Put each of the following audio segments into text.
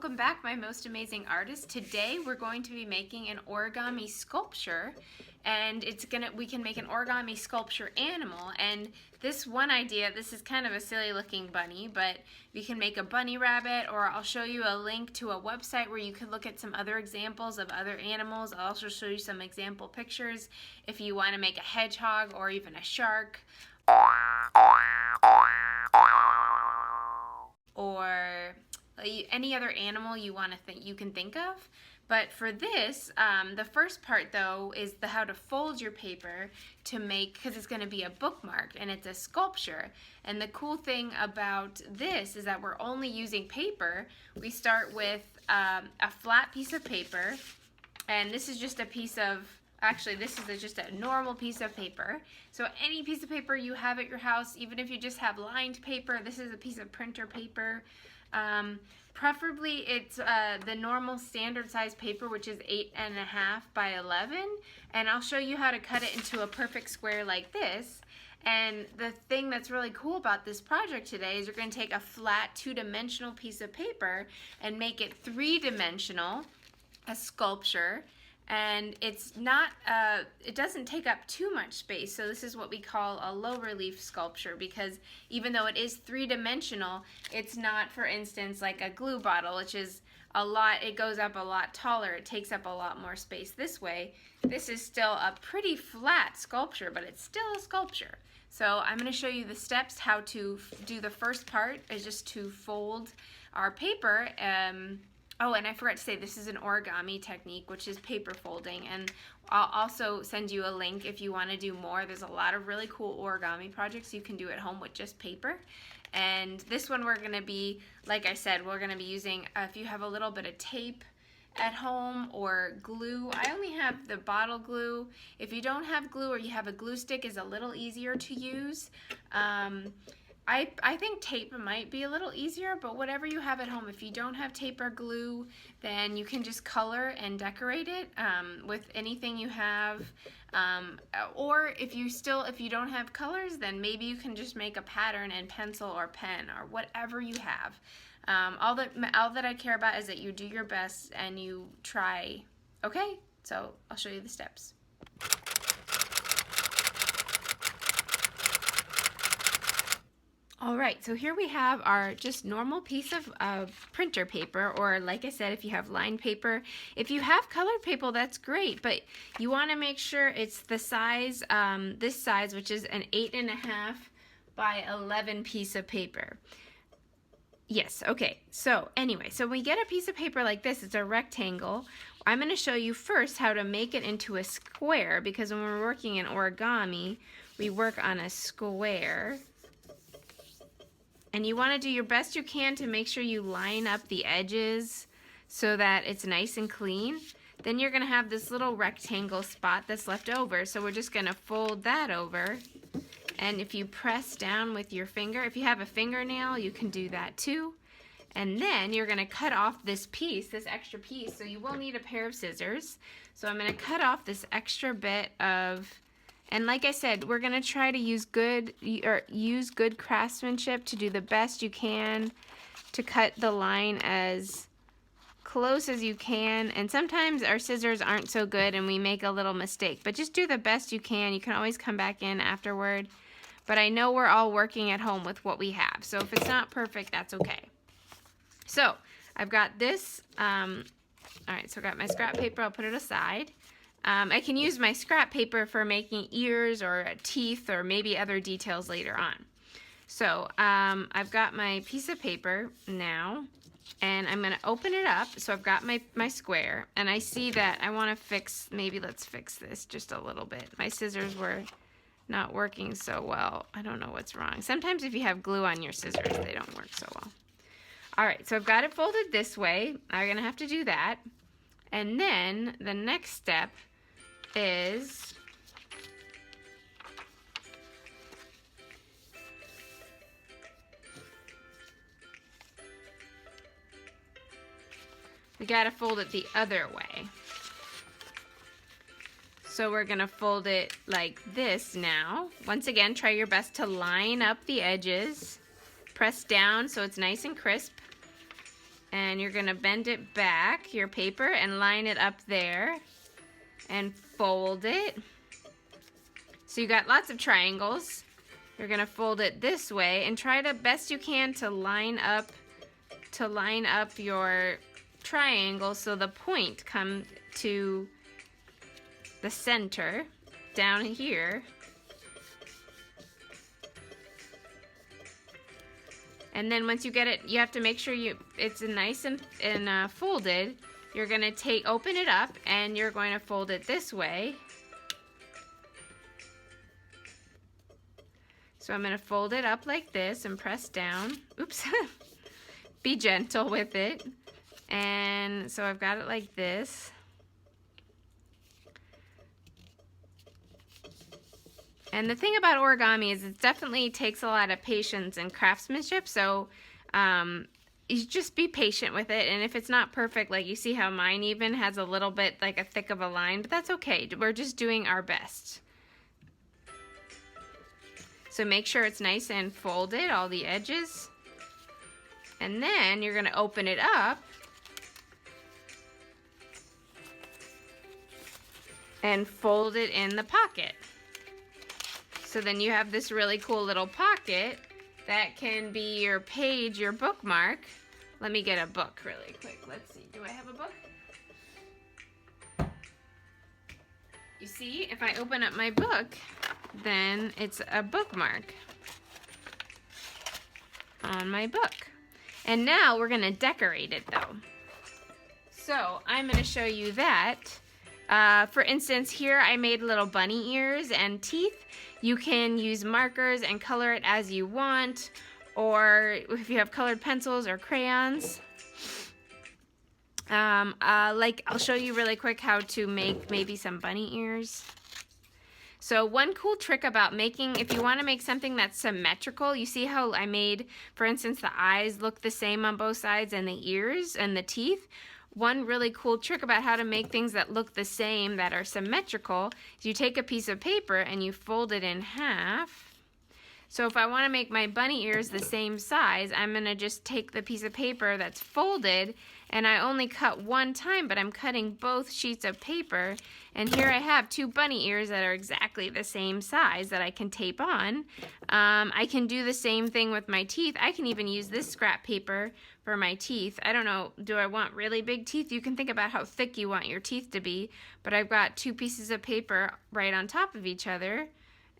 Welcome back, my most amazing artists. Today we're going to be making an origami sculpture, and we can make an origami sculpture animal. And this one idea, this is kind of a silly looking bunny, but we can make a bunny rabbit, or I'll show you a link to a website where you can look at some other examples of other animals. I'll also show you some example pictures if you want to make a hedgehog or even a shark, or any other animal you can think of. But for this, the first part though is how to fold your paper to make, because it's going to be a bookmark and it's a sculpture. And the cool thing about this is that we're only using paper. We start with a flat piece of paper, and this is just a piece of, actually this is just a normal piece of paper. So any piece of paper you have at your house, even if you just have lined paper, this is a piece of printer paper. Preferably it's the normal standard size paper, which is 8.5 by 11, and I'll show you how to cut it into a perfect square like this. And the thing that's really cool about this project today is you're going to take a flat two-dimensional piece of paper and make it three-dimensional, a sculpture. And it's not, it doesn't take up too much space, so this is what we call a low relief sculpture, because even though it is three-dimensional, it's not, for instance, like a glue bottle, which is a lot, it goes up a lot taller, it takes up a lot more space this way. This is still a pretty flat sculpture, but it's still a sculpture. So I'm going to show you the steps how to do the first part, is just to fold our paper. Oh, and I forgot to say, this is an origami technique, which is paper folding, and I'll also send you a link if you want to do more. There's a lot of really cool origami projects you can do at home with just paper. And this one we're going to be, like I said, we're going to be using, if you have a little bit of tape at home or glue. I only have the bottle glue. If you don't have glue, or you have a glue stick, is a little easier to use. I think tape might be a little easier, but whatever you have at home. If you don't have tape or glue, then you can just color and decorate it with anything you have. Or if you don't have colors, then maybe you can just make a pattern in pencil or pen or whatever you have. All that I care about is that you do your best and you try. Okay, so I'll show you the steps. Alright, so here we have our just normal piece of printer paper, or like I said, if you have lined paper. If you have colored paper, that's great, but you want to make sure it's the size, this size, which is an 8.5 by 11 piece of paper. Yes, okay, so anyway, so when we get a piece of paper like this, it's a rectangle. I'm going to show you first how to make it into a square, because when we're working in origami, we work on a square. And you want to do your best you can to make sure you line up the edges so that it's nice and clean. Then you're going to have this little rectangle spot that's left over, so we're just going to fold that over. And if you press down with your finger, if you have a fingernail, you can do that too. And then you're going to cut off this piece, this extra piece, so you will need a pair of scissors. So I'm going to cut off this extra bit of, and like I said, we're going to try to use good craftsmanship to do the best you can to cut the line as close as you can. And sometimes our scissors aren't so good and we make a little mistake, but just do the best you can. You can always come back in afterward. But I know we're all working at home with what we have, so if it's not perfect, that's okay. So I've got this, alright, so I got my scrap paper, I'll put it aside. I can use my scrap paper for making ears or teeth or maybe other details later on. So I've got my piece of paper now, and I'm going to open it up. So I've got my square, and I see that I want to fix, maybe let's fix this just a little bit. My scissors were not working so well. I don't know what's wrong. Sometimes if you have glue on your scissors, they don't work so well. Alright, so I've got it folded this way. I'm going to have to do that. And then the next step is we gotta fold it the other way. So we're gonna fold it like this now. Once again, try your best to line up the edges. Press down so it's nice and crisp. And you're gonna bend it back, your paper, and line it up there and fold it. So you got lots of triangles. You're gonna fold it this way and try to best you can to line up your triangle so the point come to the center down here. And then once you get it, you have to make sure it's nice and folded. You're gonna open it up and you're going to fold it this way. So I'm gonna fold it up like this and press down. Oops. Be gentle with it. And so I've got it like this. And the thing about origami is it definitely takes a lot of patience and craftsmanship, so you just be patient with it. And if it's not perfect, like you see how mine even has a little bit like a thick of a line, but that's okay. We're just doing our best. So make sure it's nice and folded, all the edges. And then you're gonna open it up and fold it in the pocket. So then you have this really cool little pocket that can be your page, your bookmark. Let me get a book really quick. Let's see, do I have a book? You see, if I open up my book, then it's a bookmark on my book. And now we're gonna decorate it though. So I'm gonna show you that. For instance, here I made little bunny ears and teeth. You can use markers and color it as you want, or if you have colored pencils or crayons. Like I'll show you really quick how to make maybe some bunny ears. So one cool trick about making, if you want to make something that's symmetrical, you see how I made, for instance, the eyes look the same on both sides and the ears and the teeth? One really cool trick about how to make things that look the same, that are symmetrical, is you take a piece of paper and you fold it in half. So if I want to make my bunny ears the same size, I'm going to just take the piece of paper that's folded, and I only cut one time, but I'm cutting both sheets of paper. And here I have two bunny ears that are exactly the same size that I can tape on. I can do the same thing with my teeth. I can even use this scrap paper for my teeth. I don't know, do I want really big teeth? You can think about how thick you want your teeth to be, but I've got two pieces of paper right on top of each other.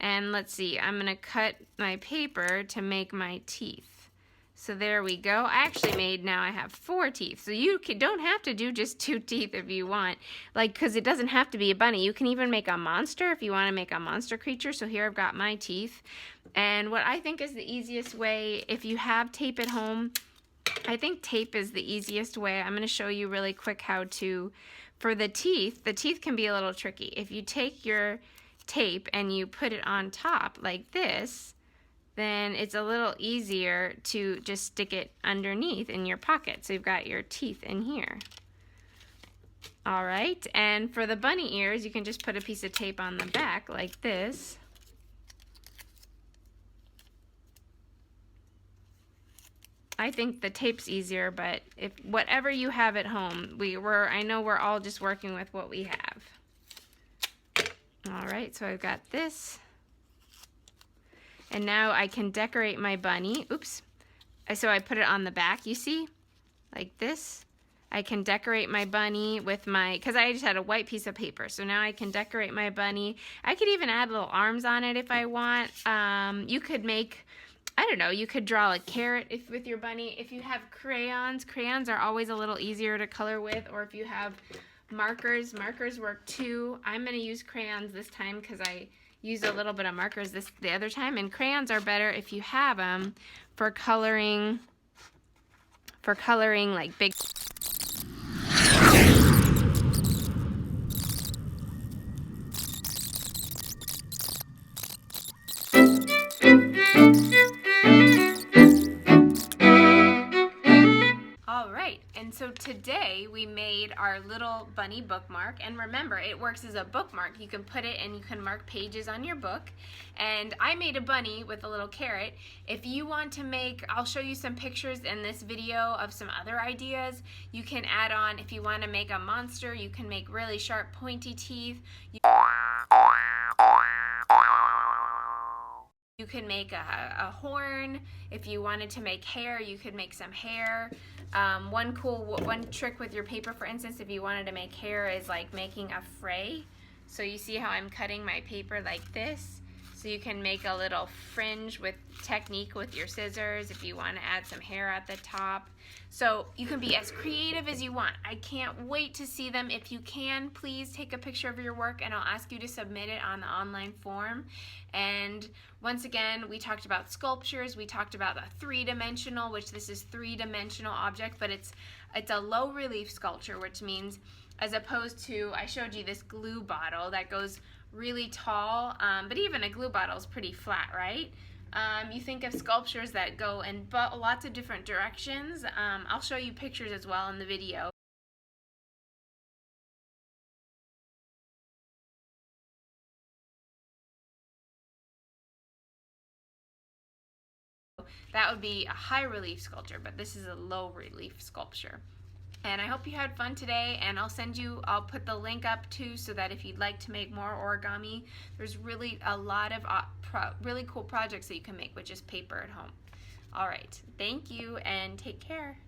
And let's see, I'm gonna cut my paper to make my teeth. So there we go. I actually made, now I have 4 teeth. So you don't have to do just 2 teeth if you want. Like, because it doesn't have to be a bunny. You can even make a monster if you want to make a monster creature. So here I've got my teeth. And what I think is the easiest way, if you have tape at home, I think tape is the easiest way. I'm going to show you really quick how to, for the teeth can be a little tricky. If you take your tape and you put it on top like this, then it's a little easier to just stick it underneath in your pocket. So you've got your teeth in here. All right, and for the bunny ears, you can just put a piece of tape on the back like this. I think the tape's easier, but if whatever you have at home, I know we're all just working with what we have. All right, so I've got this. And now I can decorate my bunny. Oops. So I put it on the back, you see? Like this. I can decorate my bunny with because I just had a white piece of paper. So now I can decorate my bunny. I could even add little arms on it if I want. You could make, I don't know, you could draw a carrot with your bunny. If you have crayons are always a little easier to color with. Or if you have markers work too. I'm going to use crayons this time because I used a little bit of markers the other time, and crayons are better if you have them for coloring like big. All right, and so today we made made our little bunny bookmark, and remember, it works as a bookmark. You can put it and you can mark pages on your book. And I made a bunny with a little carrot. If you want to make, I'll show you some pictures in this video of some other ideas. You can add on, if you want to make a monster, you can make really sharp pointy teeth. You can make a horn. If you wanted to make hair, you could make some hair. One trick with your paper, for instance, if you wanted to make hair, is like making a fray. So you see how I'm cutting my paper like this? So you can make a little fringe with technique with your scissors if you want to add some hair at the top. So you can be as creative as you want. I can't wait to see them. If you can, please take a picture of your work and I'll ask you to submit it on the online form. And once again, we talked about sculptures. We talked about a three-dimensional, which this is three-dimensional object, but it's a low relief sculpture, which means as opposed to, I showed you this glue bottle that goes really tall, but even a glue bottle is pretty flat, right? You think of sculptures that go in lots of different directions. I'll show you pictures as well in the video. That would be a high relief sculpture, but this is a low relief sculpture. And I hope you had fun today, and I'll put the link up too, so that if you'd like to make more origami, there's really a lot of really cool projects that you can make with just paper at home. All right, thank you and take care.